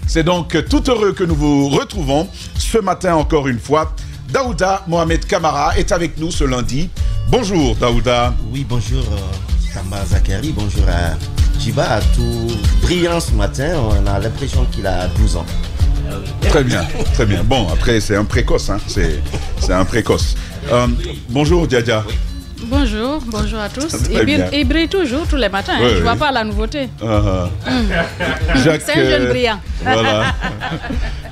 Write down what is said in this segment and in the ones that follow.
C'est donc tout heureux que nous vous retrouvons ce matin encore une fois. Daouda Mohamed Kamara est avec nous ce lundi. Bonjour Daouda. Oui, bonjour Tamba Zakari, bonjour à Djiba, tout brillant ce matin, on a l'impression qu'il a 12 ans. Très bien, très bien. Bon, après c'est un précoce, hein. C'est un précoce. Bonjour Diadia. Bonjour, bonjour à tous. Il brille toujours tous les matins, oui, je ne vois pas la nouveauté. Jacques, c'est un jeune brillant. Voilà.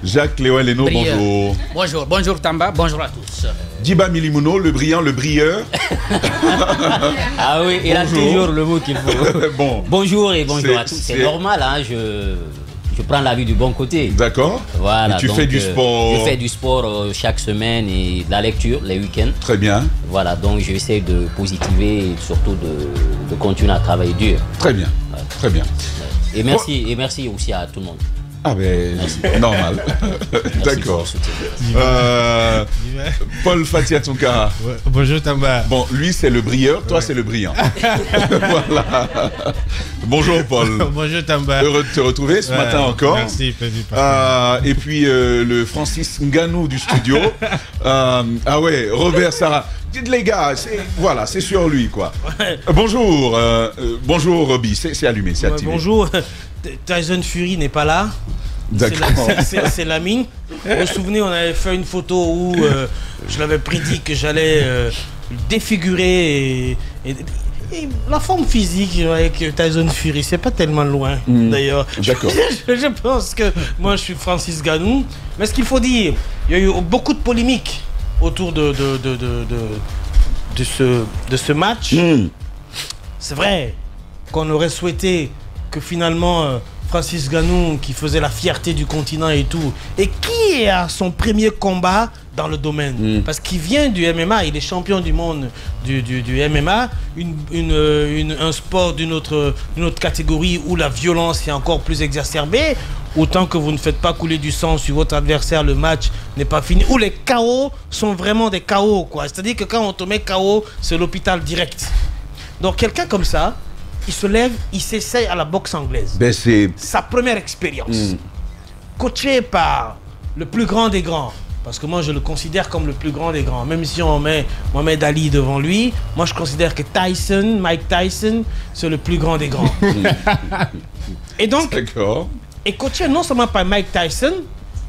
Jacques Léo-Léno, bonjour. Bonjour, bonjour Tamba, bonjour à tous. Djiba Milimouno, le brillant, le brilleur. Ah oui, il a toujours le mot qu'il faut. Bon. Bonjour et bonjour à tous. C'est normal, hein, je prends la vie du bon côté. D'accord. Voilà. Et tu fais du sport. Je fais du sport chaque semaine et de la lecture les week-ends. Très bien. Voilà, donc j'essaie de positiver et surtout de continuer à travailler dur. Très bien. Ouais. Très bien. Et merci aussi à tout le monde. Ah ben, normal. D'accord. Paul Fatia Tonkara. Ouais, bonjour Tamba. Bon, lui c'est le brilleur, toi c'est le brillant. Voilà. Bonjour Paul. Bonjour Tamba. Heureux de te retrouver ce matin encore. Merci. Et puis le Francis Nganou du studio. Ah ouais, Robert Sarah. Dites les gars, voilà, c'est sur lui quoi. Bonjour, bonjour Roby, c'est allumé, c'est activé. Bonjour, Tyson Fury n'est pas là. D'accord. C'est la mine. Vous vous souvenez, on avait fait une photo où je l'avais prédit que j'allais défigurer et la forme physique avec Tyson Fury, c'est pas tellement loin d'ailleurs. D'accord. Je pense que moi je suis Francis Nganou. Mais ce qu'il faut dire, il y a eu beaucoup de polémiques autour de ce match. C'est vrai qu'on aurait souhaité que finalement Francis Nganou, qui faisait la fierté du continent et tout, et qui a son premier combat dans le domaine, parce qu'il vient du MMA, il est champion du monde du MMA, un sport d'une autre catégorie où la violence est encore plus exacerbée. Autant que vous ne faites pas couler du sang sur votre adversaire, le match n'est pas fini. Où les KO sont vraiment des KO, quoi. C'est-à-dire que quand on te met KO, c'est l'hôpital direct. Donc quelqu'un comme ça, il se lève, il s'essaye à la boxe anglaise. Ben c'est sa première expérience. Coaché par le plus grand des grands. Parce que moi, je le considère comme le plus grand des grands. Même si on met Mohamed Ali devant lui, moi, je considère que Mike Tyson, c'est le plus grand des grands. Et donc... D'accord. Et coaché non seulement par Mike Tyson,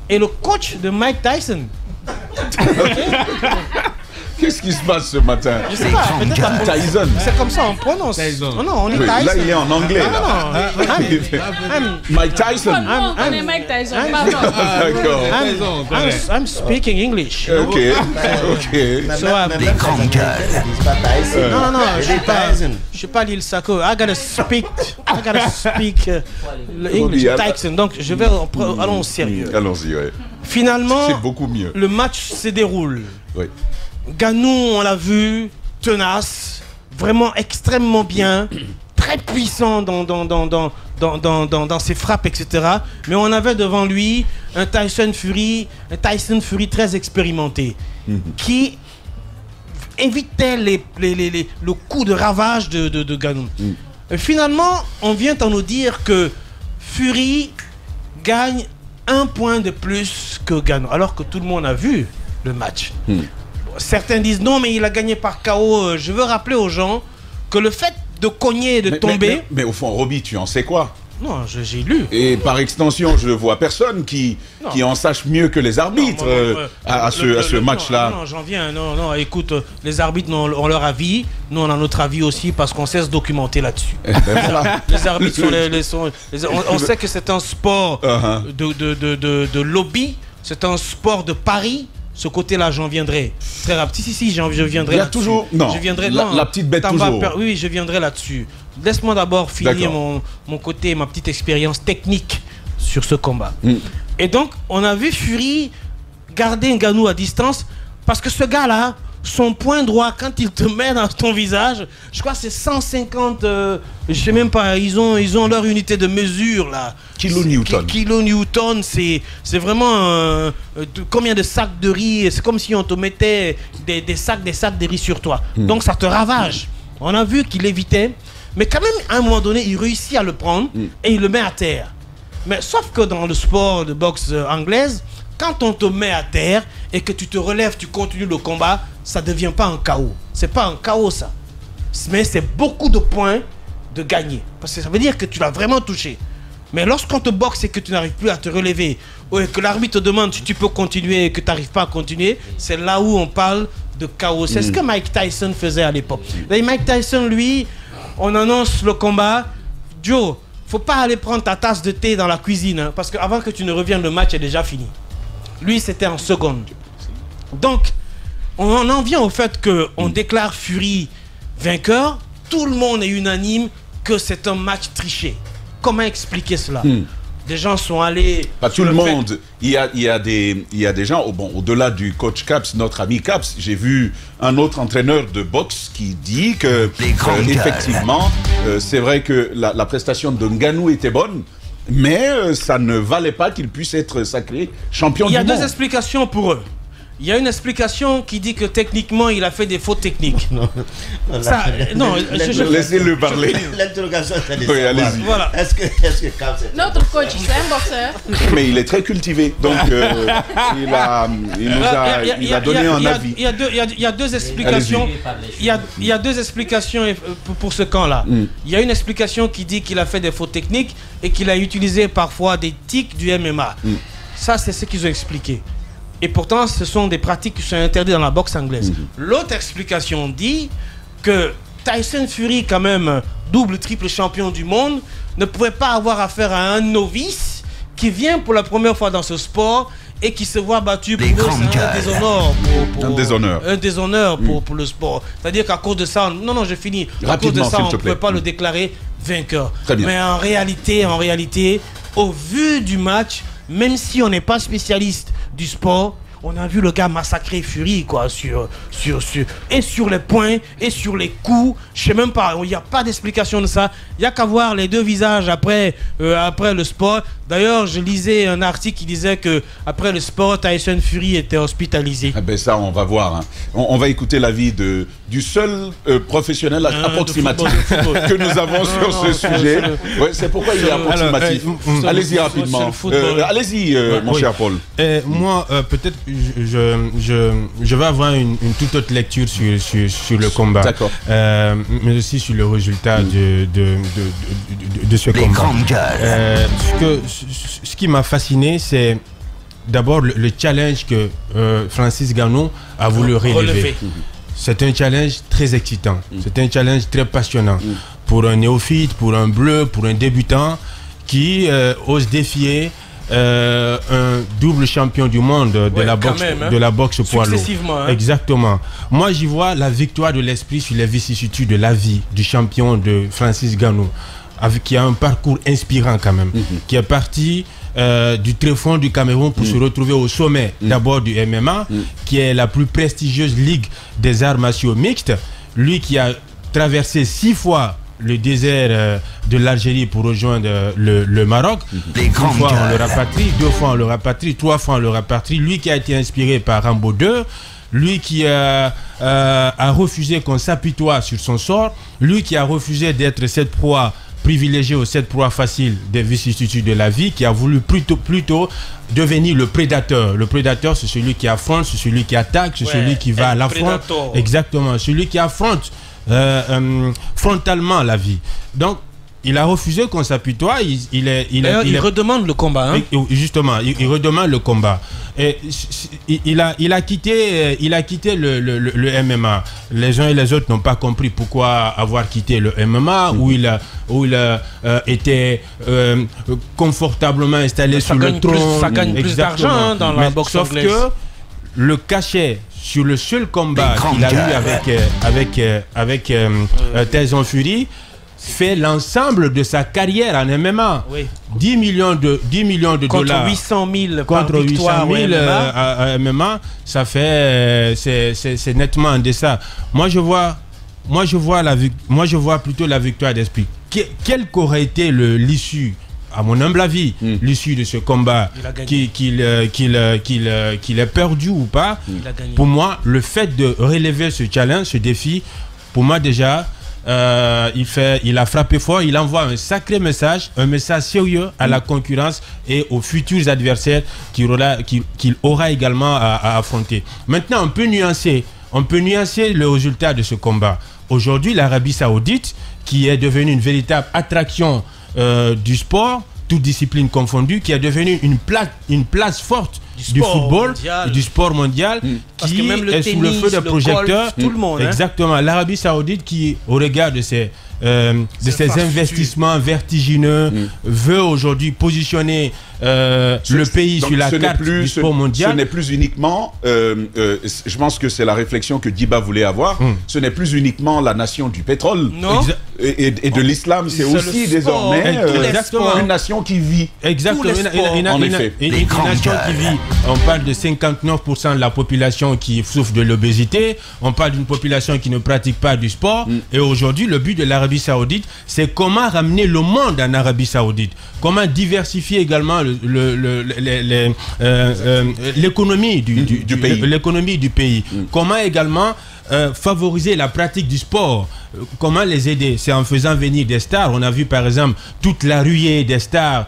et le coach de Mike Tyson. Qu'est-ce qui se passe ce matin? Je sais pas, Tyson. C'est comme ça on prononce. Tyson. Oh non, on est Oui, Tyson. là, il est en anglais. Là. Mike Tyson. On connaît Mike Tyson, pardon. D'accord. I'm speaking English. Ok. Des grandes gueules. Non, je suis pas Lil Sako. I gotta speak English. Tyson. Donc, je vais... Allons au sérieux. Allons-y, ouais. Finalement, c'est beaucoup mieux. Le match se déroule. Oui. Nganou, on l'a vu, tenace, vraiment extrêmement bien, très puissant dans ses frappes, etc. Mais on avait devant lui un Tyson Fury très expérimenté, qui évitait le coup de ravage de Nganou. Et finalement, on vient à nous dire que Fury gagne 1 point de plus que Nganou, alors que tout le monde a vu le match. Certains disent non, mais il a gagné par KO. Je veux rappeler aux gens que le fait de cogner et de tomber... Mais au fond, Roby, tu en sais quoi? Non, j'ai lu. Et par extension, je ne vois personne qui en sache mieux que les arbitres à ce match-là. Non, j'en viens. Non, écoute, les arbitres ont leur avis. Nous, on a notre avis aussi parce qu'on sait se documenter là-dessus. Voilà. Les arbitres on sait que c'est un sport de lobby. C'est un sport de paris. Ce côté-là, j'en viendrai très rapide. Si, je viendrai. Il y a toujours... Non, je viendrai, la petite bête toujours. Oui, je viendrai là-dessus. Laisse-moi d'abord finir mon côté, ma petite expérience technique sur ce combat. Et donc, on a vu Fury garder Nganou à distance parce que ce gars-là, son point droit, quand il te met dans ton visage, je crois que c'est 150, je sais même pas, ils ont leur unité de mesure là. Kilonewton. Kilonewton, c'est vraiment combien de sacs de riz, c'est comme si on te mettait des sacs de riz sur toi. Donc ça te ravage. On a vu qu'il évitait, mais quand même à un moment donné, il réussit à le prendre et il le met à terre. Mais sauf que dans le sport de boxe anglaise, quand on te met à terre et que tu te relèves, tu continues le combat, ça ne devient pas un KO. C'est pas un KO ça. Mais c'est beaucoup de points de gagner. Parce que ça veut dire que tu l'as vraiment touché. Mais lorsqu'on te boxe et que tu n'arrives plus à te relever, ou que l'arbitre te demande si tu peux continuer et que tu n'arrives pas à continuer, c'est là où on parle de KO. C'est ce que Mike Tyson faisait à l'époque. Et Mike Tyson, lui, on annonce le combat. Joe, faut pas aller prendre ta tasse de thé dans la cuisine, hein, parce qu'avant que tu ne reviennes, le match est déjà fini. Lui, c'était en seconde. Donc, on en vient au fait qu'on déclare Fury vainqueur. Tout le monde est unanime que c'est un match triché. Comment expliquer cela? Des gens sont allés... Pas tout le monde. Il y a des gens, au-delà du coach Caps, notre ami Caps, j'ai vu un autre entraîneur de boxe qui dit que, effectivement, c'est vrai que la prestation de Ngannou était bonne, mais ça ne valait pas qu'il puisse être sacré champion du monde. Il y a deux explications pour eux. Il y a une explication qui dit que techniquement, il a fait des fautes techniques. Laissez-le parler. L'interrogation, c'est oui, allez-y. Voilà. Est-ce que Caps est... Notre coach, c'est un boxeur. Mais il est très cultivé, donc il a donné un avis. Il y a deux explications. Il y a deux explications pour ce camp-là. Il y a une explication qui dit qu'il a fait des fautes techniques et qu'il a utilisé parfois des tics du MMA. Ça, c'est ce qu'ils ont expliqué. Et pourtant, ce sont des pratiques qui sont interdites dans la boxe anglaise. L'autre explication dit que Tyson Fury, quand même double, triple champion du monde, ne pouvait pas avoir affaire à un novice qui vient pour la première fois dans ce sport et qui se voit battu pour un déshonneur pour le sport. C'est-à-dire qu'à cause de ça, j'ai fini. À cause de ça, on ne pouvait pas le déclarer vainqueur. Mais en réalité, au vu du match, même si on n'est pas spécialiste du sport, on a vu le gars massacrer Fury, quoi, sur les points et sur les coups. Je sais même pas, il n'y a pas d'explication de ça. Il n'y a qu'à voir les deux visages après le sport. D'ailleurs, je lisais un article qui disait que après le sport, Tyson Fury était hospitalisé. Ah ben ça, on va voir. Hein. On va écouter l'avis du seul professionnel approximatif que nous avons sur ce sujet. Ouais, c'est pourquoi il est approximatif. Allez-y rapidement. Allez-y, mon cher Paul. Moi, peut-être, je vais avoir une toute autre lecture sur le combat. D'accord. Mais aussi sur le résultat de ce combat. Ce qui m'a fasciné, c'est d'abord le challenge que Francis Ngannou a voulu relever. C'est un challenge très excitant. C'est un challenge très passionnant. Pour un néophyte, pour un bleu, pour un débutant qui ose défier un double champion du monde de la boxe poids lourd. Exactement. Moi, j'y vois la victoire de l'esprit sur les vicissitudes de la vie du champion de Francis Ngannou, qui a un parcours inspirant quand même, qui est parti du tréfonds du Cameroun pour se retrouver au sommet d'abord du MMA, qui est la plus prestigieuse ligue des arts martiaux mixtes. Lui qui a traversé 6 fois le désert de l'Algérie pour rejoindre le Maroc. Une fois on le rapatrie, 2 fois on le rapatrie, 3 fois on le rapatrie. Lui qui a été inspiré par Rambo 2, lui qui a refusé qu'on s'apitoie sur son sort, lui qui a refusé d'être cette proie privilégiée ou cette proie facile des vicissitudes de la vie, qui a voulu plutôt devenir le prédateur. Le prédateur, c'est celui qui affronte, c'est celui qui attaque, c'est celui qui va à l'affront. Exactement, celui qui affronte frontalement la vie. Donc, il a refusé qu'on s'apitoie. Il redemande le combat. Hein? Justement, il redemande le combat. Et il a quitté le MMA. Les uns et les autres n'ont pas compris pourquoi avoir quitté le MMA, où il était confortablement installé sur le trône. Ça gagne plus d'argent dans la boxe anglaise. Sauf que le cachet sur le seul combat qu'il a eu avec Tyson Fury fait l'ensemble de sa carrière en MMA. 10 millions de dollars 800 000 contre 800 000 à MMA, ça fait c'est nettement en deçà. Moi je vois plutôt la victoire d'esprit. Quelle qu'aurait été l'issue, à mon humble avis, l'issue de ce combat, qu'il ait perdu ou pas, pour moi, le fait de relever ce challenge, ce défi, pour moi déjà, il a frappé fort, il envoie un sacré message, un message sérieux à la concurrence et aux futurs adversaires qu'il aura également à affronter. Maintenant, on peut nuancer le résultat de ce combat. Aujourd'hui, l'Arabie Saoudite, qui est devenue une véritable attraction du sport, toute discipline confondue, qui est devenue une place forte du football et du sport mondial, qui même le est tennis, sous le feu de projecteurs. Golf, tout le monde. Exactement. L'Arabie Saoudite, qui, au regard de ses investissements vertigineux, veut aujourd'hui positionner le pays sur la carte du sport mondial. Ce n'est plus uniquement, je pense que c'est la réflexion que Djiba voulait avoir, ce n'est plus uniquement la nation du pétrole et de l'islam, c'est aussi désormais une nation qui vit. Exactement, en effet. Une nation qui vit. On parle de 59% de la population qui souffre de l'obésité, on parle d'une population qui ne pratique pas du sport, et aujourd'hui le but de l'Arabie Saoudite, c'est comment ramener le monde en Arabie Saoudite, comment diversifier également l'économie du pays, comment également favoriser la pratique du sport. Comment les aider? C'est en faisant venir des stars. On a vu par exemple toute la ruée des stars,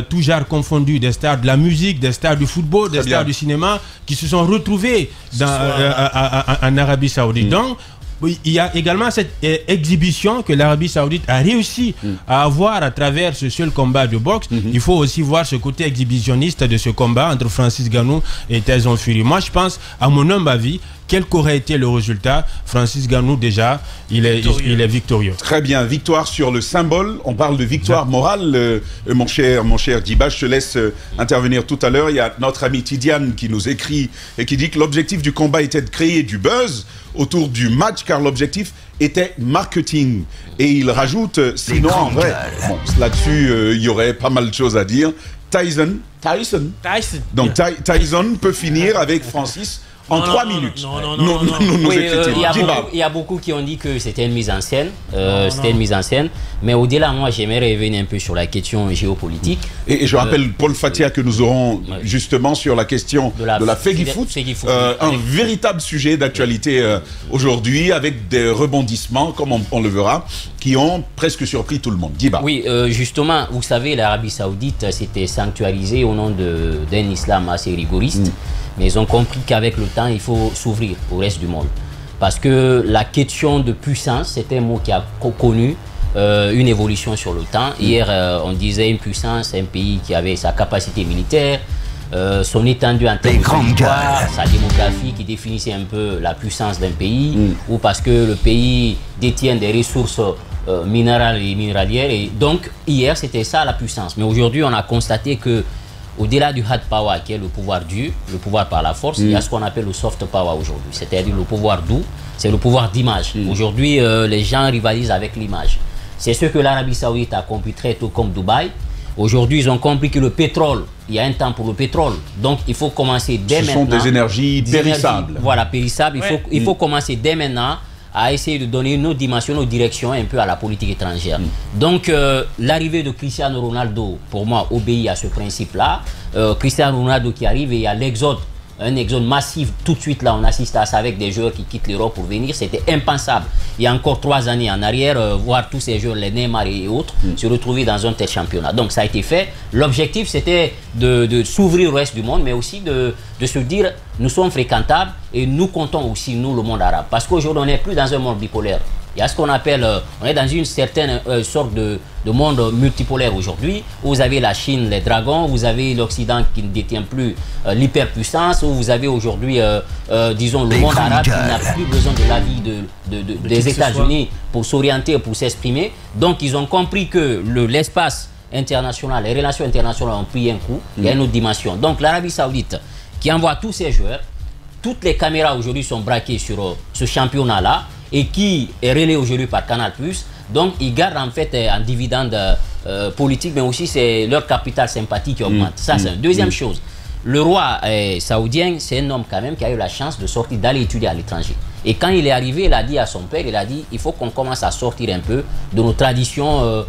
tout genre confondu, des stars de la musique, des stars du football, des stars du cinéma, qui se sont retrouvés en Arabie Saoudite. Donc, il y a également cette exhibition que l'Arabie Saoudite a réussi à avoir à travers ce seul combat de boxe. Il faut aussi voir ce côté exhibitionniste de ce combat entre Francis Ngannou et Tyson Fury. Moi, je pense, à mon humble avis, quel qu'aurait été le résultat, Francis Ngannou, déjà, il est victorieux. Très bien, victoire sur le symbole. On parle de victoire morale, mon cher Djiba. Je te laisse intervenir tout à l'heure. Il y a notre ami Tidiane qui nous écrit et qui dit que l'objectif du combat était de créer du buzz autour du match, car l'objectif était marketing. Et il rajoute, sinon en vrai, bon, là-dessus, il y aurait pas mal de choses à dire. Tyson. Donc Tyson peut finir avec Francis en 3 minutes. Il y a beaucoup qui ont dit que c'était une mise en scène. C'était une mise en scène. Mais au-delà, moi, j'aimerais revenir un peu sur la question géopolitique. Et je rappelle Paul Fatia que nous aurons justement sur la question de la Fegifoot, un véritable sujet d'actualité aujourd'hui, avec des rebondissements, comme on le verra, qui ont presque surpris tout le monde. Djiba. Oui, justement, vous savez, l'Arabie Saoudite s'était sanctuarisée au nom d'un islam assez rigoriste. Mais ils ont compris qu'avec le temps, il faut s'ouvrir au reste du monde. Parce que la question de puissance, c'est un mot qui a connu une évolution sur le temps. Hier, on disait une puissance, un pays qui avait sa capacité militaire, son étendue en termes de territoire, sa démographie qui définissait un peu la puissance d'un pays, ou parce que le pays détient des ressources minérales et minéralières. Et donc, hier, c'était ça la puissance. Mais aujourd'hui, on a constaté que au-delà du hard power, qui est le pouvoir dur, le pouvoir par la force, il y a ce qu'on appelle le soft power aujourd'hui. C'est-à-dire le pouvoir doux, c'est le pouvoir d'image. Aujourd'hui, les gens rivalisent avec l'image. C'est ce que l'Arabie Saoudite a compris très tôt, comme Dubaï. Aujourd'hui, ils ont compris que le pétrole, il y a un temps pour le pétrole. Donc, il faut commencer dès maintenant. Ce sont des énergies périssables. Voilà, périssables. Il faut commencer dès maintenant à essayer de donner une autre dimension, une autre direction un peu à la politique étrangère. Donc, l'arrivée de Cristiano Ronaldo, pour moi, obéit à ce principe-là. Cristiano Ronaldo qui arrive et il y a l'exode, un exode massif. Tout de suite, là, on assiste à ça avec des joueurs qui quittent l'Europe pour venir. C'était impensable. Il y a encore 3 années en arrière, voir tous ces joueurs, les Neymar et autres, se retrouver dans un tel championnat. Donc, ça a été fait. L'objectif, c'était de s'ouvrir au reste du monde, mais aussi de se dire, nous sommes fréquentables et nous comptons aussi, nous, le monde arabe. Parce qu'aujourd'hui, on n'est plus dans un monde bipolaire. Il y a ce qu'on appelle, on est dans une certaine sorte de monde multipolaire aujourd'hui, où vous avez la Chine, les dragons, vous avez l'Occident qui ne détient plus l'hyperpuissance, où vous avez aujourd'hui, disons, le monde arabe qui n'a plus besoin de l'avis des États-Unis pour s'orienter, pour s'exprimer. Donc, ils ont compris que l'espace international, les relations internationales ont pris un coup, il y a une autre dimension. Donc, l'Arabie Saoudite, qui envoie tous ses joueurs, toutes les caméras aujourd'hui sont braquées sur ce championnat-là, et qui est relayé aujourd'hui par Canal+. Donc, ils gardent en fait un dividende politique, mais aussi c'est leur capital sympathie qui augmente. Ça, c'est une deuxième chose. Le roi saoudien, c'est un homme quand même qui a eu la chance de sortir, d'aller étudier à l'étranger. Et quand il est arrivé, il a dit à son père, il a dit, il faut qu'on commence à sortir un peu de nos traditions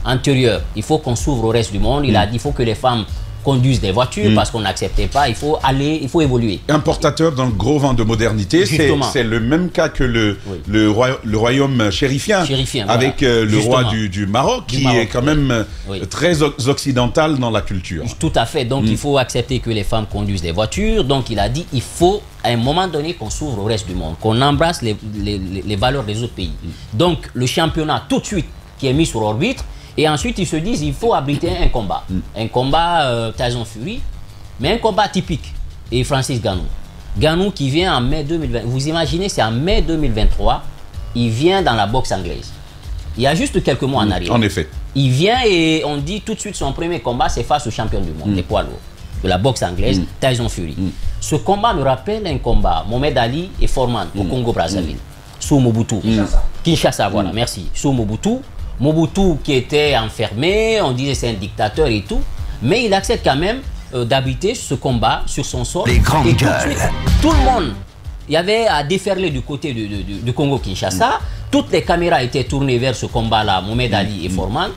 antérieures. Il faut qu'on s'ouvre au reste du monde. Il a dit, il faut que les femmes conduisent des voitures parce qu'on n'acceptait pas. Il faut évoluer. Importateur d'un gros vent de modernité, c'est le même cas que le royaume chérifien avec le roi du Maroc, qui est quand même très occidental dans la culture. Tout à fait. Donc il faut accepter que les femmes conduisent des voitures. Donc il a dit il faut à un moment donné qu'on s'ouvre au reste du monde, qu'on embrasse les valeurs des autres pays. Donc le championnat tout de suite qui est mis sur orbite. Et ensuite, ils se disent il faut abriter un combat. Un combat Tyson Fury, mais un combat typique. Et Francis Ngannou. Ngannou qui vient en mai 2020. Vous imaginez, c'est en mai 2023, il vient dans la boxe anglaise. Il y a juste quelques mois en arrière. En effet. Il vient et on dit tout de suite son premier combat, c'est face au champion du monde, des poids lourds, de la boxe anglaise, Tyson Fury. Ce combat me rappelle un combat, Mohamed Ali et Foreman au Congo-Brazzaville, sous Mobutu. Kinshasa, voilà, merci. Sous Mobutu. Mobutu qui était enfermé, on disait c'est un dictateur et tout, mais il accepte quand même d'habiter ce combat sur son sol. Et tout de suite, tout le monde, il y avait à déferler du côté du Congo-Kinshasa, toutes les caméras étaient tournées vers ce combat-là, Mohamed Ali et Foreman.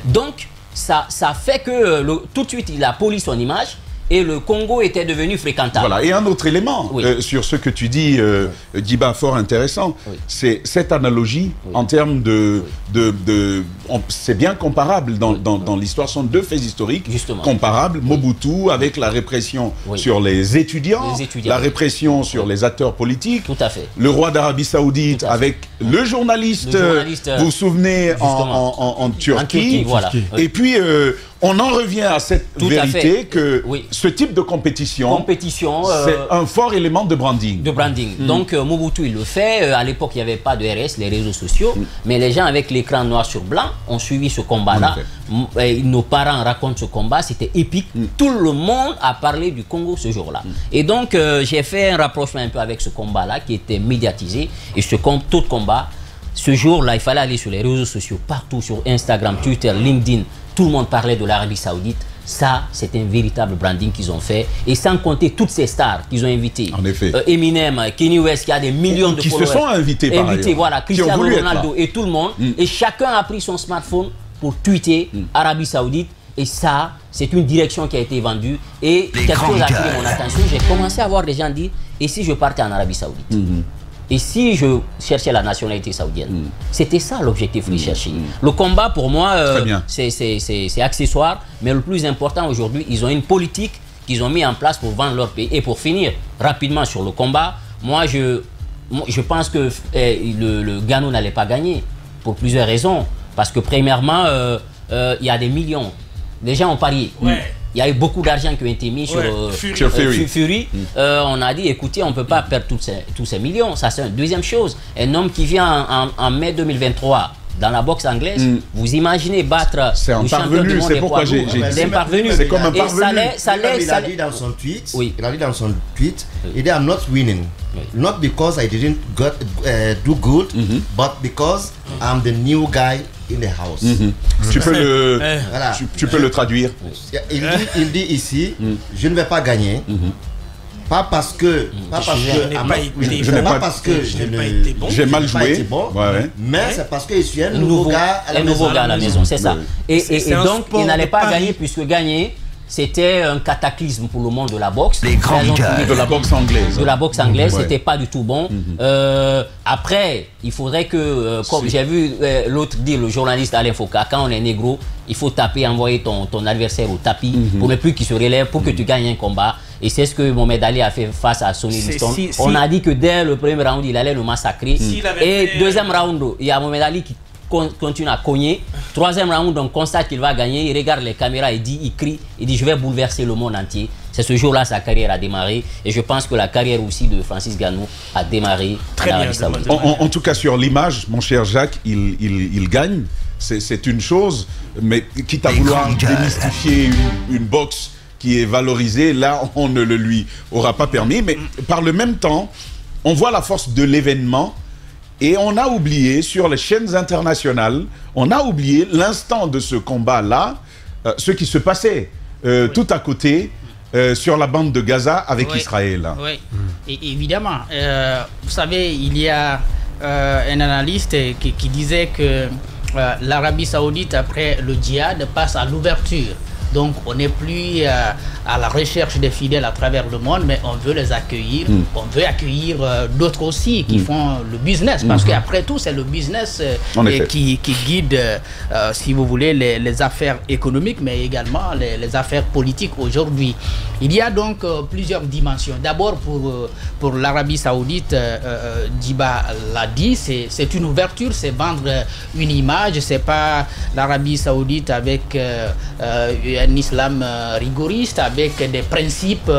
Donc, ça fait que tout de suite, il a poli son image. Et le Congo était devenu fréquentable. Voilà. Et un autre élément sur ce que tu dis, Djiba, fort intéressant, c'est cette analogie en termes c'est bien comparable dans l'histoire, ce sont deux faits historiques comparables. Mobutu avec la répression sur les étudiants, la répression sur les acteurs politiques. Tout à fait. Le roi d'Arabie Saoudite avec le journaliste, vous vous souvenez, en Turquie. Voilà. Et puis, on en revient à cette vérité que ce type de compétition, c'est un fort élément de branding. Donc Mobutu, il le fait. À l'époque, il n'y avait pas de RS, les réseaux sociaux, mais les gens avec l'écran noir sur blanc ont suivi ce combat-là. Nos parents racontent ce combat, c'était épique. Tout le monde a parlé du Congo ce jour-là. Et donc, j'ai fait un rapprochement un peu avec ce combat-là qui était médiatisé. Et tout combat, ce jour-là, il fallait aller sur les réseaux sociaux, partout, sur Instagram, Twitter, LinkedIn. Tout le monde parlait de l'Arabie Saoudite. Ça, c'est un véritable branding qu'ils ont fait. Et sans compter toutes ces stars qu'ils ont invitées. En effet. Eminem, Kanye West, qui a des millions de followers. Qui se sont invités par ailleurs. Voilà, Cristiano Ronaldo et tout le monde. Et chacun a pris son smartphone pour tweeter Arabie Saoudite. Et ça, c'est une direction qui a été vendue. Et quelque chose a attiré mon attention. J'ai commencé à voir des gens dire, et si je partais en Arabie Saoudite? Et si je cherchais la nationalité saoudienne? C'était ça l'objectif de chercher. Le combat, pour moi, c'est accessoire. Mais le plus important aujourd'hui, ils ont une politique qu'ils ont mis en place pour vendre leur pays. Et pour finir rapidement sur le combat, moi, je pense que le Ngannou n'allait pas gagner pour plusieurs raisons. Parce que premièrement, il y a des millions. Les gens ont parié. Il y a eu beaucoup d'argent qui ont été mis sur Fury. On a dit, écoutez, on ne peut pas perdre tous ces millions. Ça, c'est une deuxième chose. Un homme qui vient en mai 2023 dans la boxe anglaise, vous imaginez battre le champion du monde des poids lourds. C'est un parvenu. C'est comme un parvenu. Il a dit dans son tweet, il dit, I'm not winning. Not because I didn't do good, but because I'm the new guy in the house. Tu peux le traduire. Il dit ici, je ne vais pas gagner. Pas parce que j'ai mal joué, mais c'est parce que je suis un nouveau gars à la maison. C'est ça. Et donc, il n'allait pas gagner, puisque gagner, c'était un cataclysme pour le monde de la boxe. De la boxe anglaise. De la boxe anglaise, c'était pas du tout bon. Après, il faudrait que, comme j'ai vu l'autre dire, le journaliste Alain Foucault, quand on est négro, il faut taper, envoyer ton adversaire au tapis pour ne plus qu'il se relève, pour que tu gagnes un combat. Et c'est ce que Mohamed Ali a fait face à Sonny Liston. On a dit que dès le premier round, il allait le massacrer. Et deuxième round, il y a Mohamed Ali qui continue à cogner. Troisième round, on constate qu'il va gagner. Il regarde les caméras, il crie, il dit je vais bouleverser le monde entier. C'est ce jour-là sa carrière a démarré. Et je pense que la carrière aussi de Francis Ngannou a démarré en Arabie Saoudite. En tout cas, sur l'image, mon cher Jacques, il gagne. C'est une chose, mais quitte à vouloir démystifier une boxe qui est valorisée, là, on ne le lui aura pas permis. Mais par le même temps, on voit la force de l'événement. Et on a oublié, sur les chaînes internationales, on a oublié l'instant de ce combat-là, ce qui se passait tout à côté, sur la bande de Gaza avec Israël. Oui, et évidemment. Vous savez, il y a un analyste qui disait que l'Arabie Saoudite, après le djihad, passe à l'ouverture Donc on n'est plus à la recherche des fidèles à travers le monde, mais on veut les accueillir. On veut accueillir d'autres aussi qui font le business, parce qu'après tout, c'est le business qui guide, si vous voulez, les affaires économiques, mais également les affaires politiques aujourd'hui. Il y a donc plusieurs dimensions. D'abord, pour l'Arabie Saoudite, Djiba l'a dit, c'est une ouverture, c'est vendre une image, c'est pas l'Arabie Saoudite avec un islam rigoriste, avec des principes,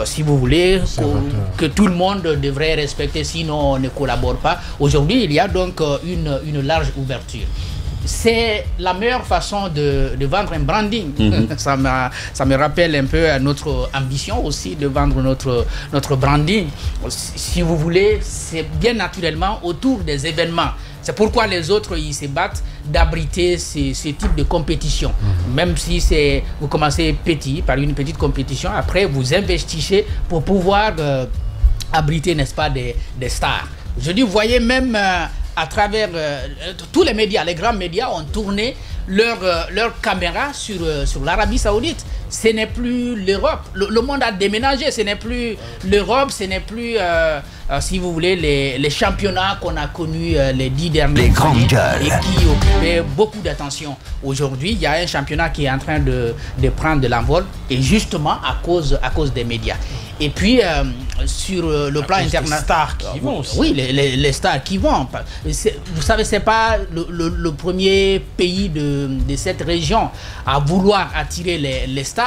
si vous voulez, que tout le monde devrait respecter, sinon on ne collabore pas. Aujourd'hui, il y a donc une large ouverture. C'est la meilleure façon de vendre un branding. Ça me rappelle un peu notre ambition aussi de vendre notre branding. Si vous voulez, c'est bien naturellement autour des événements. C'est pourquoi les autres, ils se battent d'abriter ces types de compétitions. Même si vous commencez petit, par une petite compétition, après vous investissez pour pouvoir abriter, n'est-ce pas, des stars. Je dis, vous voyez, même à travers tous les médias, les grands médias ont tourné leur caméra sur l'Arabie Saoudite. Ce n'est plus l'Europe. Le monde a déménagé. Ce n'est plus l'Europe, ce n'est plus, si vous voulez, les championnats qu'on a connus les 10 dernières années et qui occupaient beaucoup d'attention. Aujourd'hui, il y a un championnat qui est en train de prendre de l'envol, et justement à cause des médias. Et puis, sur le plan international, stars qui vont aussi. Oui, les stars qui vont. Vous savez, ce n'est pas le premier pays de cette région à vouloir attirer les stars.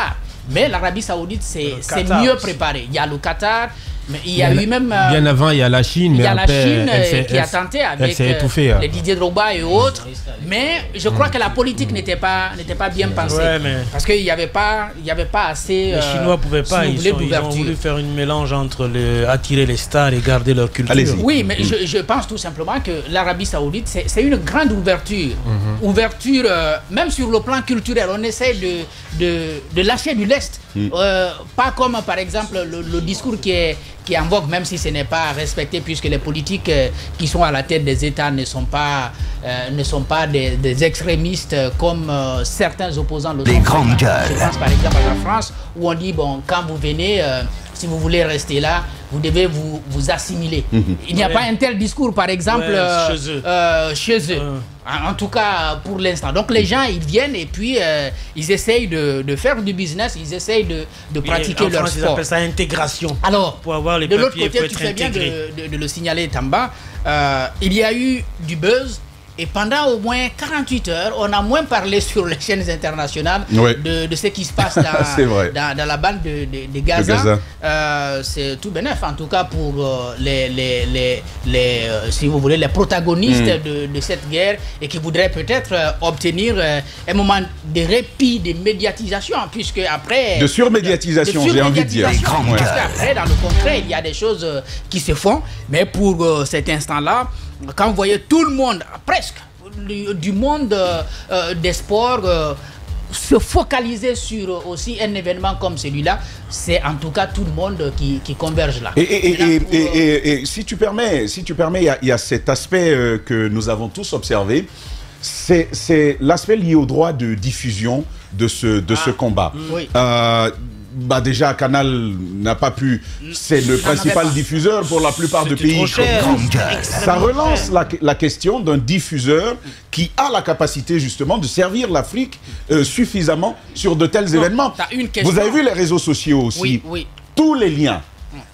Mais l'Arabie Saoudite, c'est mieux préparé. Il y a le Qatar, mais il y a eu même... bien avant, il y a la Chine. Il y a la Chine qui a tenté avec les Didier Drogba et autres. Mais je crois que la politique n'était pas bien pensée. Ouais, parce qu'il n'y avait pas assez... Les Chinois ne pouvaient pas. Ils ont voulu faire une mélange entre attirer les stars et garder leur culture. Oui, mais je pense tout simplement que l'Arabie Saoudite, c'est une grande ouverture. Ouverture, même sur le plan culturel. On essaie de lâcher du lest. Pas comme, par exemple, le discours qui est en vogue, même si ce n'est pas respecté, puisque les politiques qui sont à la tête des États ne sont pas des extrémistes comme certains opposants le sont. Je pense par exemple à la France, où on dit, bon, quand vous venez, si vous voulez rester là, vous devez vous assimiler. Il n'y a pas un tel discours, par exemple, chez eux. En tout cas, pour l'instant. Donc, les gens, ils viennent et puis ils essayent de faire du business, ils essayent de pratiquer leur sport. Ils appellent ça intégration. Alors, pour avoir les de l'autre papiers, côté, tu fais bien de le signaler, Tamba. Il y a eu du buzz. Et pendant au moins 48 heures, on a moins parlé sur les chaînes internationales de ce qui se passe dans la bande de Gaza. C'est tout bénef, en tout cas pour si vous voulez, les protagonistes de cette guerre, et qui voudraient peut-être obtenir un moment de répit, de médiatisation, puisque après... De surmédiatisation, j'ai envie de dire. Parce qu'après, dans le concret, il y a des choses qui se font, mais pour cet instant-là, quand vous voyez tout le monde, presque, du monde des sports, se focaliser sur aussi un événement comme celui-là, c'est en tout cas tout le monde qui converge là. Et si tu permets, il y a cet aspect que nous avons tous observé, c'est l'aspect lié au droit de diffusion de ce combat. Déjà, Canal n'a pas pu, c'est le principal diffuseur pour la plupart des pays. Ça relance la question d'un diffuseur qui a la capacité justement de servir l'Afrique suffisamment sur de tels événements. Vous avez vu les réseaux sociaux aussi. Tous les liens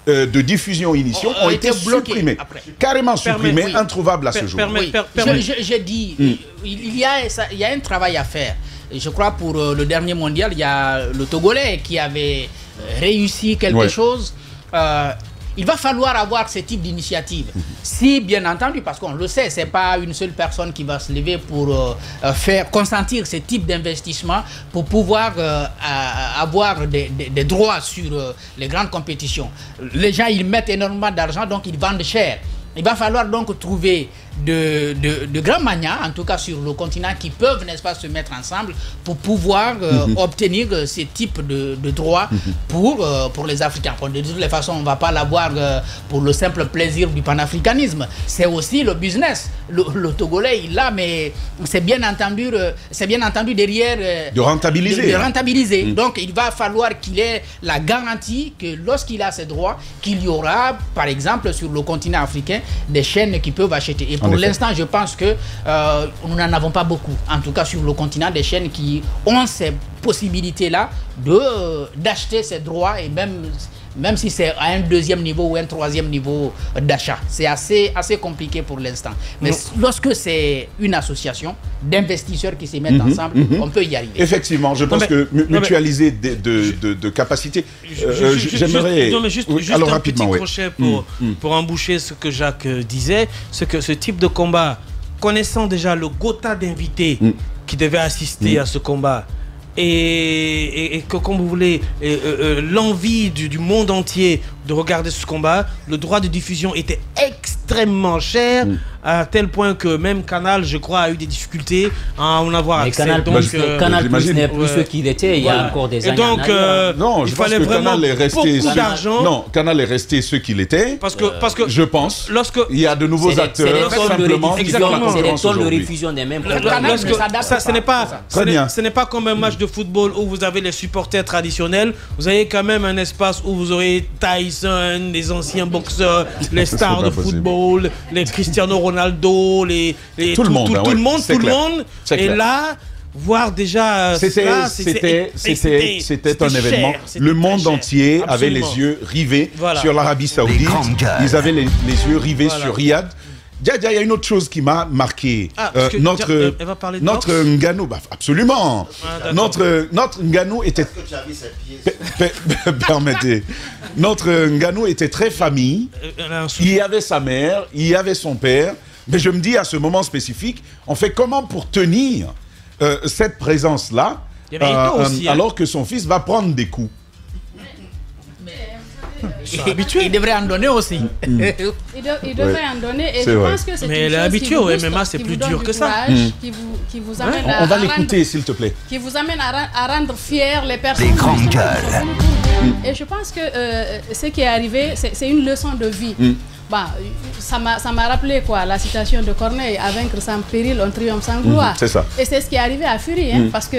de diffusion initiaux ont été supprimés, carrément supprimés, introuvables à ce jour. Je dis, il y a un travail à faire. Je crois pour le dernier mondial, il y a le Togolais qui avait réussi quelque chose. Il va falloir avoir ce type d'initiative. Si, bien entendu, parce qu'on le sait, ce n'est pas une seule personne qui va se lever pour consentir ce type d'investissement pour pouvoir avoir des droits sur les grandes compétitions. Les gens, ils mettent énormément d'argent, donc ils vendent cher. Il va falloir donc trouver de grands magnats, en tout cas sur le continent, qui peuvent, n'est-ce pas, se mettre ensemble pour pouvoir obtenir ce type de droits pour les Africains. De toutes les façons, on ne va pas l'avoir pour le simple plaisir du panafricanisme. C'est aussi le business. Le Togolais, il l'a, mais c'est bien entendu derrière... de rentabiliser. De rentabiliser. Donc, il va falloir qu'il ait la garantie que lorsqu'il a ses droits, qu'il y aura, par exemple, sur le continent africain, des chaînes qui peuvent acheter. Et pour l'instant, je pense que nous n'en avons pas beaucoup. En tout cas, sur le continent, des chaînes qui ont ces possibilités-là d'acheter ces droits, et même si c'est à un deuxième niveau ou un troisième niveau d'achat. C'est assez compliqué pour l'instant. Mais lorsque c'est une association d'investisseurs qui se mettent ensemble, on peut y arriver. Effectivement, je pense que mutualiser de capacités, j'aimerais... Juste alors, un rapidement, petit crochet pour emboucher ce que Jacques disait, c'est que ce type de combat, connaissant déjà le quota d'invités qui devaient assister à ce combat, et que, comme vous voulez, l'envie du monde entier de regarder ce combat, le droit de diffusion était extrêmement cher, à tel point que même Canal, je crois, a eu des difficultés à en avoir accès. Canal Plus n'est plus ce qu'il était il y a encore des années. Et donc, non, je pense que Canal est resté d'argent. Non, Canal est resté ce qu'il était. Parce que je pense. Il y a de nouveaux acteurs. Simplement, c'est des tôles de réfusion des mêmes programmes. Ce n'est pas comme un match de football où vous avez les supporters traditionnels. Vous avez quand même un espace où vous aurez Tyson, les anciens boxeurs, les stars de football, les Cristiano Ronaldo, tout le monde. Et là, voir déjà c'était un événement. Le monde entier avait les yeux rivés sur l'Arabie Saoudite. Ils avaient les yeux rivés sur Riyad. Il y a une autre chose qui m'a marqué. Notre Ngannou, absolument. Notre Ngannou était... Permettez. Notre Ngannou était très famille. Il y avait sa mère, il y avait son père. Mais je me dis, à ce moment spécifique, on fait comment pour tenir cette présence-là, alors que son fils va prendre des coups? Il devrait en donner aussi. Il devrait en donner, et je pense que c'est une chose habitué au MMA, c'est plus dur que ça. Qui vous amène on va l'écouter, s'il te plaît. Qui vous amène à rendre fiers les personnes. Et je pense que ce qui est arrivé, c'est une leçon de vie. Ça m'a rappelé la citation de Corneille: à vaincre sans péril, on triomphe sans gloire. C'est ça. Et c'est ce qui est arrivé à Fury, parce que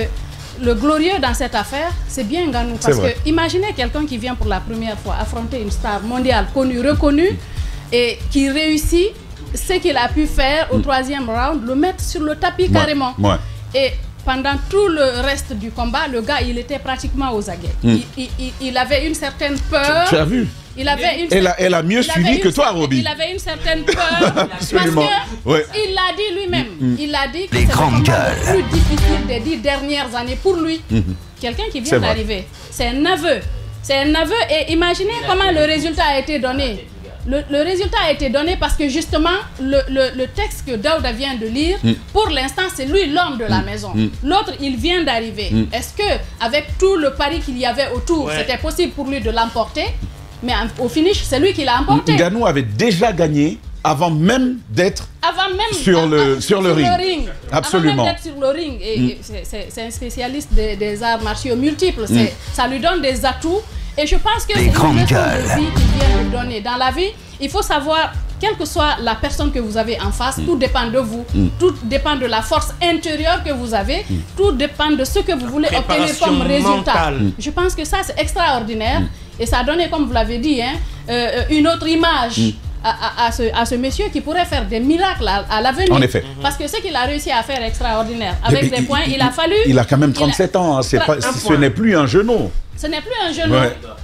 le glorieux dans cette affaire, c'est bien Ngannou. Parce que imaginez quelqu'un qui vient pour la première fois affronter une star mondiale connue, reconnue, et qui réussit ce qu'il a pu faire au troisième round, le mettre sur le tapis carrément. Et pendant tout le reste du combat, le gars, il était pratiquement aux aguets. Il avait une certaine peur. Tu as vu? Elle a mieux suivi que toi, Roby. Il avait une certaine peur. Absolument. Parce qu'il l'a dit lui-même. Il a dit que c'était le combat le plus difficile des 10 dernières années pour lui. Quelqu'un qui vient d'arriver. C'est un aveu. Et imaginez comment le résultat a été donné. Le résultat a été donné parce que justement, le texte que Daouda vient de lire, pour l'instant, c'est lui l'homme de la maison. L'autre, il vient d'arriver. Est-ce que avec tout le pari qu'il y avait autour, c'était possible pour lui de l'emporter? Mais au finish, c'est lui qui l'a emporté. Ngannou avait déjà gagné avant même d'être sur le ring. Absolument. Avant même d'être sur le ring. Et c'est un spécialiste des arts martiaux multiples. Ça lui donne des atouts. Et je pense que c'est une leçon de vie qu'il vient de donner. Dans la vie, il faut savoir, quelle que soit la personne que vous avez en face, tout dépend de vous. Tout dépend de la force intérieure que vous avez. Tout dépend de ce que vous voulez obtenir comme résultat. Je pense que ça, c'est extraordinaire. Et ça a donné, comme vous l'avez dit, une autre image à ce monsieur qui pourrait faire des miracles à l'avenir. En effet. Parce que ce qu'il a réussi à faire est extraordinaire. Avec des points, il a fallu... Il a quand même 37 ans. Ce n'est plus un genou. Ce n'est plus un genou.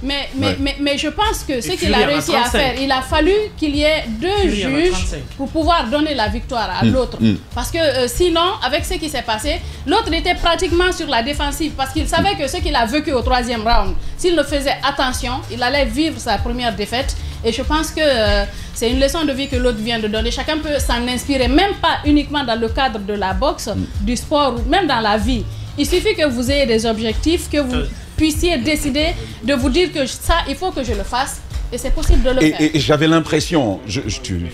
Mais je pense que ce qu'il a réussi à faire, il a fallu qu'il y ait 2 juges pour pouvoir donner la victoire à l'autre. Parce que sinon, avec ce qui s'est passé, l'autre était pratiquement sur la défensive parce qu'il savait que ce qu'il a vécu au 3e round, s'il ne faisait attention, il allait vivre sa première défaite. Et je pense que c'est une leçon de vie que l'autre vient de donner. Chacun peut s'en inspirer, même pas uniquement dans le cadre de la boxe, du sport, ou même dans la vie. Il suffit que vous ayez des objectifs, que vous puissiez décider de vous dire que ça, il faut que je le fasse. Et c'est possible de le faire. Et j'avais l'impression,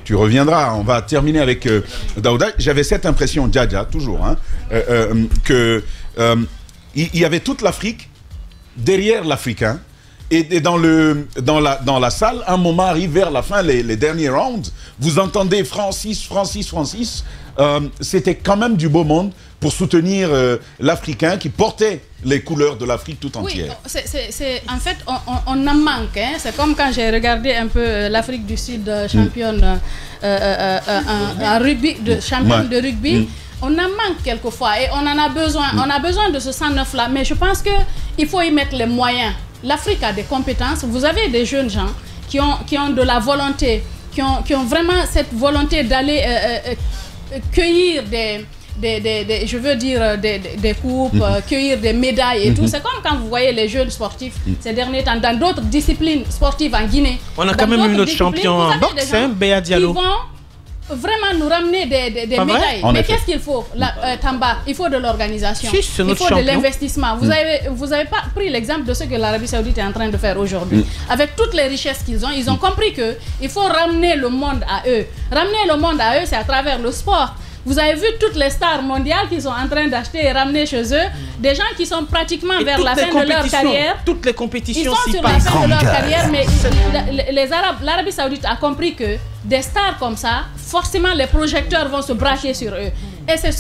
tu reviendras, on va terminer avec Daouda, j'avais cette impression, Djadja, toujours, hein, que il y avait toute l'Afrique derrière l'Africain. Et dans la salle, un moment arrive vers la fin, les derniers rounds, vous entendez Francis. C'était quand même du beau monde pour soutenir l'Africain qui portait les couleurs de l'Afrique tout entière. Oui, en fait, on en manque. Hein. C'est comme quand j'ai regardé un peu l'Afrique du Sud championne en rugby, championne de rugby. On en manque quelquefois et on en a besoin. On a besoin de ce 109 là, mais je pense qu'il faut y mettre les moyens. L'Afrique a des compétences. Vous avez des jeunes gens qui ont de la volonté, qui ont vraiment cette volonté d'aller cueillir des coupes, cueillir des médailles et tout. C'est comme quand vous voyez les jeunes sportifs ces derniers temps dans d'autres disciplines sportives en Guinée. On a quand même eu notre champion en boxe, Béa Diallo. Vraiment nous ramener des médailles. Mais qu'est-ce qu'il faut, Tamba? Il faut de l'organisation. Il faut de l'investissement. Vous avez pas pris l'exemple de ce que l'Arabie Saoudite est en train de faire aujourd'hui. Avec toutes les richesses qu'ils ont compris qu'il faut ramener le monde à eux. Ramener le monde à eux, c'est à travers le sport. Vous avez vu toutes les stars mondiales qui sont en train d'acheter et ramener chez eux des gens qui sont pratiquement vers la fin de leur carrière. Toutes les compétitions ils sont sur la fin de leur carrière, mais l'Arabie Saoudite a compris que des stars comme ça, forcément les projecteurs vont se braquer sur eux. Et c'est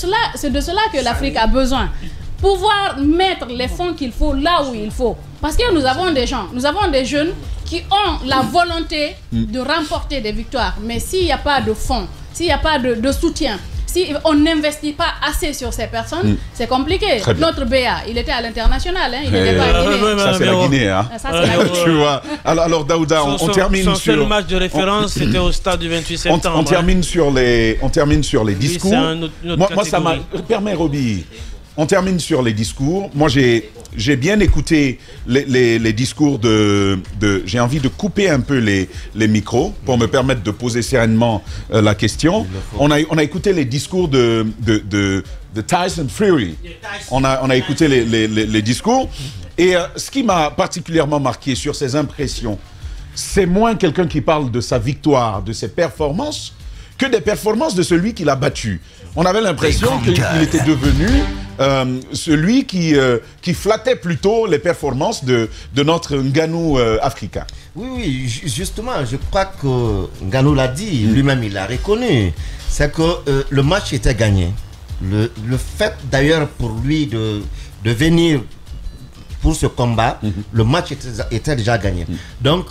de cela que l'Afrique a besoin. Pouvoir mettre les fonds qu'il faut là où il faut. Parce que nous avons des gens, nous avons des jeunes qui ont la volonté de remporter des victoires. Mais s'il n'y a pas de fonds, s'il n'y a pas de soutien, si on n'investit pas assez sur ces personnes, c'est compliqué. Notre BA, il était à l'international, hein, il n'était pas à Guinée. Ça, c'est la Guinée. Hein. Ça, c'est la Guinée. Tu vois. Alors Daouda, on termine sur... Son seul match de référence, c'était au stade du 28 septembre. On termine sur les discours. Moi, ça m'a... Permets, Roby. On termine sur les discours. Moi, j'ai bien écouté les discours j'ai envie de couper un peu les micros pour me permettre de poser sereinement la question. On a écouté les discours de Tyson Fury. On a écouté les discours. Et ce qui m'a particulièrement marqué sur ses impressions, c'est moins quelqu'un qui parle de sa victoire, de ses performances, que des performances de celui qui l'a battu. On avait l'impression qu'il était devenu celui qui flattait plutôt les performances de notre Ngannou africain. Oui, justement, je crois que Ngannou l'a dit, lui-même il l'a reconnu, c'est que le match était gagné. Le fait d'ailleurs pour lui de venir pour ce combat, le match était déjà gagné. Donc,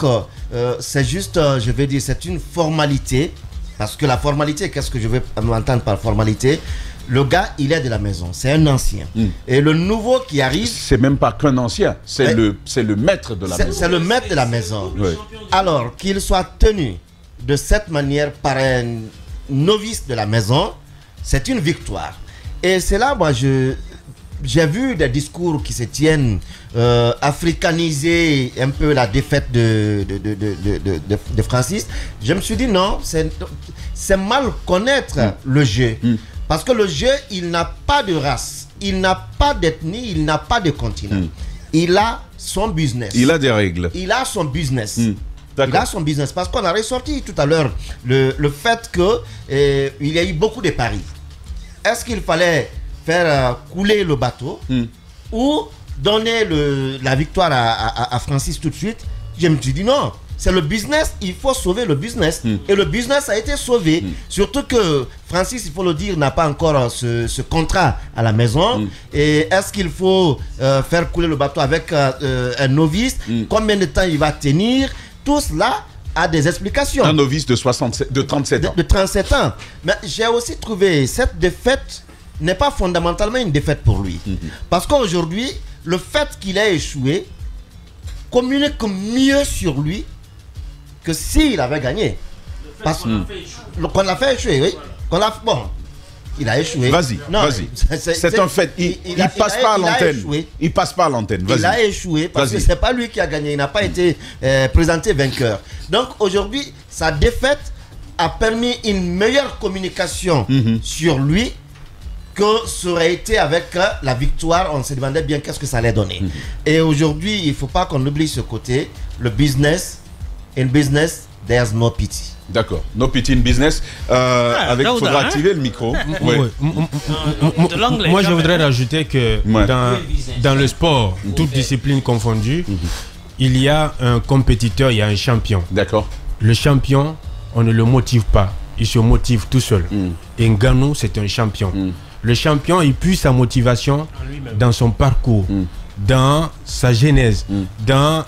c'est juste, je vais dire, c'est une formalité. Parce que la formalité, qu'est-ce que je vais m'entendre par formalité? Le gars, il est de la maison, c'est un ancien. Et le nouveau qui arrive... C'est même pas qu'un ancien, c'est le maître de la maison. C'est le maître de la maison. Oui. Alors, qu'il soit tenu de cette manière par un novice de la maison, c'est une victoire. Et c'est là, moi, j'ai vu des discours qui se tiennent africaniser un peu la défaite de Francis. Je me suis dit non, c'est mal connaître le jeu. Parce que le jeu, il n'a pas de race, il n'a pas d'ethnie, il n'a pas de continent. Il a son business. Il a des règles. Il a son business. Il a son business. Parce qu'on a ressorti tout à l'heure le fait qu'il y a eu beaucoup de paris. Est-ce qu'il fallait faire couler le bateau ou donner la victoire à Francis tout de suite? Je me suis dit non, c'est le business, il faut sauver le business. Et le business a été sauvé. Surtout que Francis, il faut le dire, n'a pas encore ce contrat à la maison. Et est-ce qu'il faut faire couler le bateau avec un novice? Combien de temps il va tenir? Tout cela a des explications. Un novice de 37 ans. De 37 ans. Mais j'ai aussi trouvé cette défaite n'est pas fondamentalement une défaite pour lui. Parce qu'aujourd'hui, le fait qu'il ait échoué communique mieux sur lui que s'il avait gagné. Parce qu'on l'a fait échouer, oui. Bon, il a échoué. Vas-y. C'est un fait. Il passe pas à l'antenne. Il passe pas à l'antenne. Il a échoué parce que c'est pas lui qui a gagné. Il n'a pas été présenté vainqueur. Donc aujourd'hui, sa défaite a permis une meilleure communication sur lui que ça aurait été avec la victoire. On se demandait bien qu'est-ce que ça allait donner. Et aujourd'hui, il ne faut pas qu'on oublie ce côté. Le business In business, there's no pity. D'accord. No pity in business. Faudra activer le micro. Moi, je voudrais rajouter que dans le sport, toutes disciplines confondues, il y a un compétiteur, il y a un champion. D'accord. Le champion, on ne le motive pas. Il se motive tout seul. Et Ngannou, c'est un champion. Le champion, il puise sa motivation dans son parcours, dans sa genèse, dans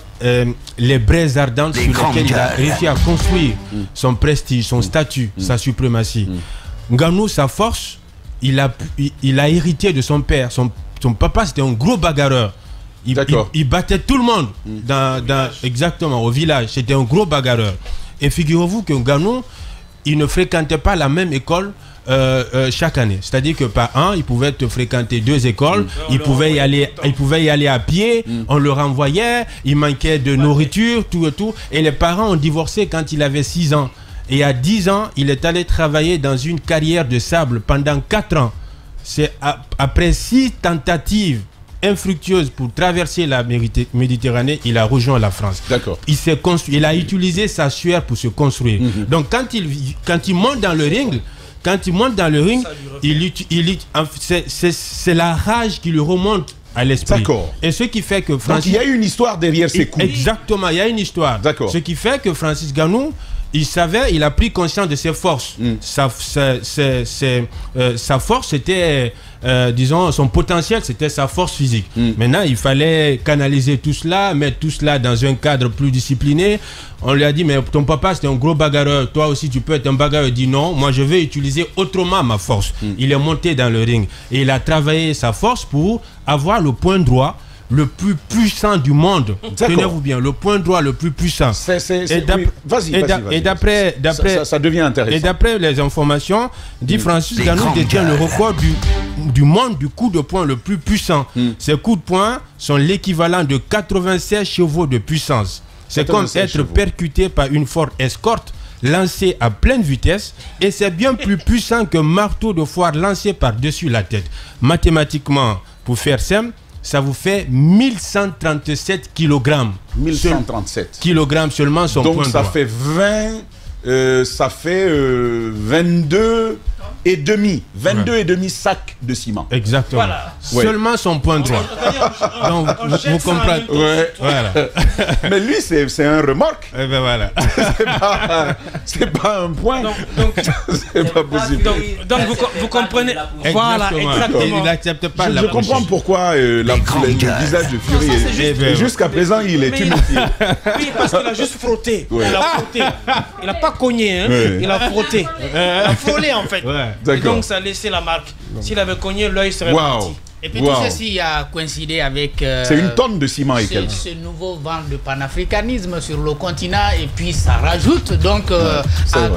les braises ardentes sur lesquelles il a réussi à construire son prestige, son statut, sa suprématie. Ngannou, sa force, il a hérité de son père. Son papa, c'était un gros bagarreur. Il battait tout le monde exactement au village. C'était un gros bagarreur. Et figurez-vous que Ngannou, il ne fréquentait pas la même école chaque année. C'est-à-dire que par an, il pouvait fréquenter 2 écoles, il pouvait y aller à pied, on le renvoyait, il manquait de nourriture, tout et tout. Et les parents ont divorcé quand il avait 6 ans. Et à 10 ans, il est allé travailler dans une carrière de sable pendant 4 ans. C'est après 6 tentatives infructueuse pour traverser la Méditerranée, il a rejoint la France. D'accord. Il a utilisé sa sueur pour se construire. Donc quand il monte dans le ring, c'est la rage qui lui remonte à l'esprit. D'accord. Et ce qui fait que Francis... Donc il y a une histoire derrière ces coups. Exactement, il y a une histoire. D'accord. Ce qui fait que Francis Ngannou, il a pris conscience de ses forces. Sa force, c'était, disons, son potentiel, c'était sa force physique. Maintenant, il fallait canaliser tout cela, mettre tout cela dans un cadre plus discipliné. On lui a dit, mais ton papa, c'était un gros bagarreur. Toi aussi, tu peux être un bagarreur. Il dit non, moi, je vais utiliser autrement ma force. Il est monté dans le ring. Et il a travaillé sa force pour avoir le point droit le plus puissant du monde. Tenez-vous bien, le point droit le plus puissant. Vas-y. Ça devient intéressant. Et d'après les informations, dit Francis Ngannou détient le record du monde du coup de poing le plus puissant. Ces coups de poing sont l'équivalent de 96 chevaux de puissance. C'est comme être percuté par une forte escorte lancé à pleine vitesse, et c'est bien plus puissant qu'un marteau de foire lancé par-dessus la tête. Mathématiquement, pour faire simple, ça vous fait 1137 kg. 1137 kg seulement son point droit. Donc ça fait 22 et demi sacs de ciment. Exactement. Voilà. Seulement son point droit. Donc vous comprenez. Voilà. Mais lui c'est un remorque. Et ben voilà. C'est pas un point. C'est pas possible. Donc vous comprenez. Voilà, exactement. Il n'accepte pas je comprends pourquoi le visage de Fury jusqu'à présent il est inutile. Oui, parce qu'il a juste frotté. Il a frotté. Il n'a pas cogné, hein. Il a frotté. Il a frôlé en fait. Et donc ça a laissé la marque. S'il avait cogné, l'œil serait parti. Et puis tout ceci a coïncidé avec c'est une tonne de ciment et quelques. Ce nouveau vent de panafricanisme sur le continent, et puis ça rajoute donc à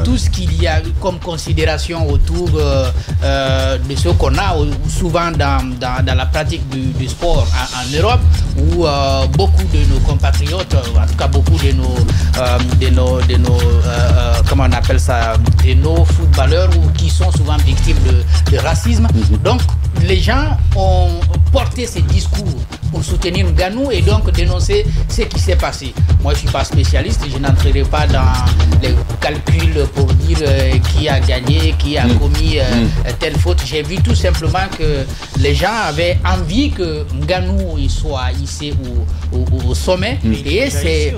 tout ce qu'il y a comme considération autour de ce qu'on a souvent dans la pratique du sport en Europe, où beaucoup de nos compatriotes, en tout cas beaucoup de nos comment on appelle ça, de nos footballeurs qui sont souvent victimes de racisme. Donc les gens ont porté ces discours pour soutenir Ngannou et donc dénoncer ce qui s'est passé. Moi je ne suis pas spécialiste, je n'entrerai pas dans les calculs pour dire qui a gagné, qui a commis telle faute. J'ai vu tout simplement que les gens avaient envie que Ngannou il soit ici au sommet. Et c'est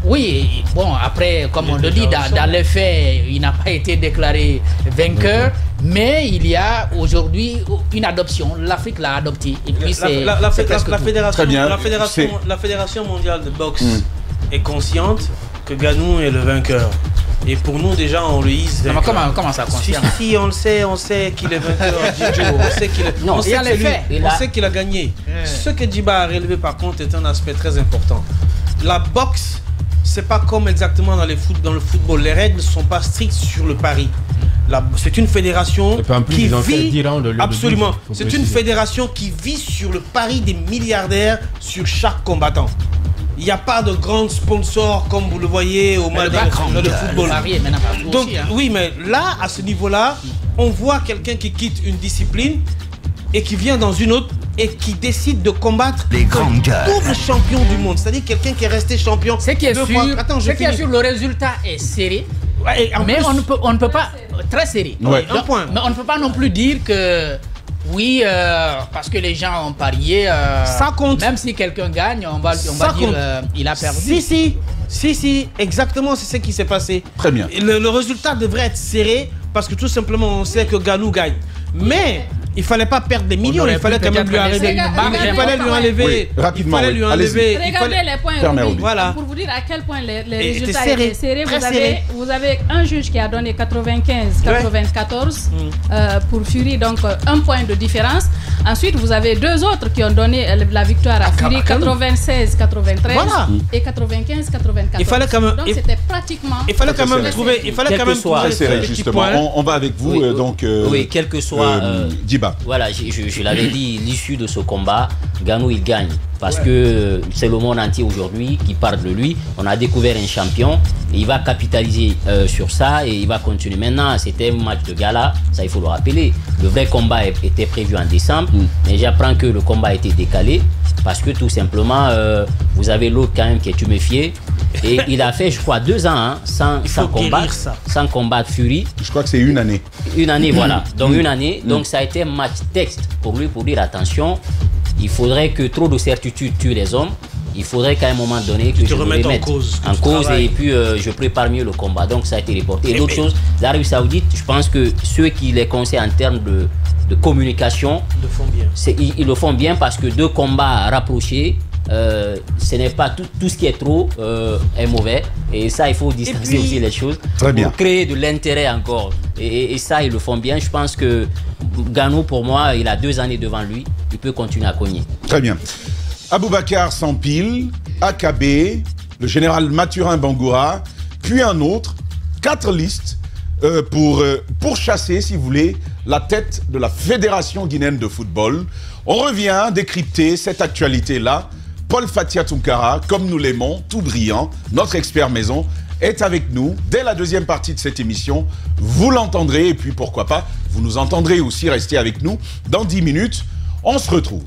oui, bon après comme on le dit dans les faits, il n'a pas été déclaré vainqueur. Mais il y a aujourd'hui une adoption. L'Afrique l'a adopté. Et puis la fédération mondiale de boxe est consciente que Ngannou est le vainqueur. Et pour nous déjà on le hisse. Comment ça conscient? Si on sait qu'il est vainqueur. On sait qu'il a gagné. Ce que Djiba a relevé par contre est un aspect très important. La boxe, c'est pas comme exactement dans le football. Les règles ne sont pas strictes sur le pari. C'est une fédération qui vit absolument. C'est une fédération qui vit sur le pari des milliardaires sur chaque combattant. Il n'y a pas de grands sponsors comme vous le voyez au dans le football. Donc oui, mais là, à ce niveau-là, on voit quelqu'un qui quitte une discipline et qui vient dans une autre et qui décide de combattre le double champion du monde. C'est-à-dire quelqu'un qui est resté champion. Ce qui est sûr, le résultat est serré. Ouais, mais on ne peut pas... Très serré. Ouais. Un point. Mais on ne peut pas non plus dire que... Oui, parce que les gens ont parié. Ça compte. Même si quelqu'un gagne, on va dire il a perdu. Si, exactement, c'est ce qui s'est passé. Très bien. Le résultat devrait être serré parce que tout simplement, on sait que Ganou gagne. Mais il fallait pas perdre des millions, il fallait quand même lui enlever. Il fallait lui enlever. Rapidement. Regardez les points. Voilà. Pour vous dire à quel point les résultats étaient serrés, vous avez un juge qui a donné 95-94 pour Fury, donc un point de différence. Ensuite, vous avez deux autres qui ont donné la victoire à Fury, 96-93 et 95-94. Il fallait quand même. Donc c'était pratiquement. Il fallait quand même trouver. Il fallait quand même trouver. Justement, on va avec vous donc. Oui, quel que soit. Diba. Voilà, je l'avais dit, l'issue de ce combat, Ganou il gagne. Parce que c'est le monde entier aujourd'hui qui parle de lui. On a découvert un champion et il va capitaliser sur ça et il va continuer. Maintenant, c'était un match de gala, ça il faut le rappeler. Le vrai combat était prévu en décembre, mais j'apprends que le combat a été décalé parce que tout simplement, vous avez l'autre quand même qui est tuméfié. Et il a fait, je crois, 2 ans sans combattre Fury. Je crois que c'est une année. Une année, voilà. Donc une année. Donc ça a été un match texte pour lui, pour dire attention, il faudrait que trop de certitude tue les hommes. Il faudrait qu'à un moment donné que je me remette en cause et puis je prépare mieux le combat. Donc ça a été reporté. Et l'autre chose, l'Arabie Saoudite, je pense que ceux qui les conseillent en termes de communication, ils le font bien parce que 2 combats rapprochés, ce n'est pas tout ce qui est trop est mauvais. Et ça, il faut distancer aussi les choses. Très bien. Pour créer de l'intérêt encore. Et ça, ils le font bien. Je pense que Ganou, pour moi, il a 2 années devant lui. Il peut continuer à cogner. Très bien. Aboubacar Sampil, AKB, le général Mathurin Bangoura, puis un autre, 4 listes pour chasser, si vous voulez, la tête de la Fédération guinéenne de football. On revient décrypter cette actualité-là. Paul Fatia Tounkara, comme nous l'aimons, tout brillant, notre expert maison, est avec nous dès la deuxième partie de cette émission. Vous l'entendrez et puis pourquoi pas, vous nous entendrez aussi. Rester avec nous. Dans 10 minutes, on se retrouve.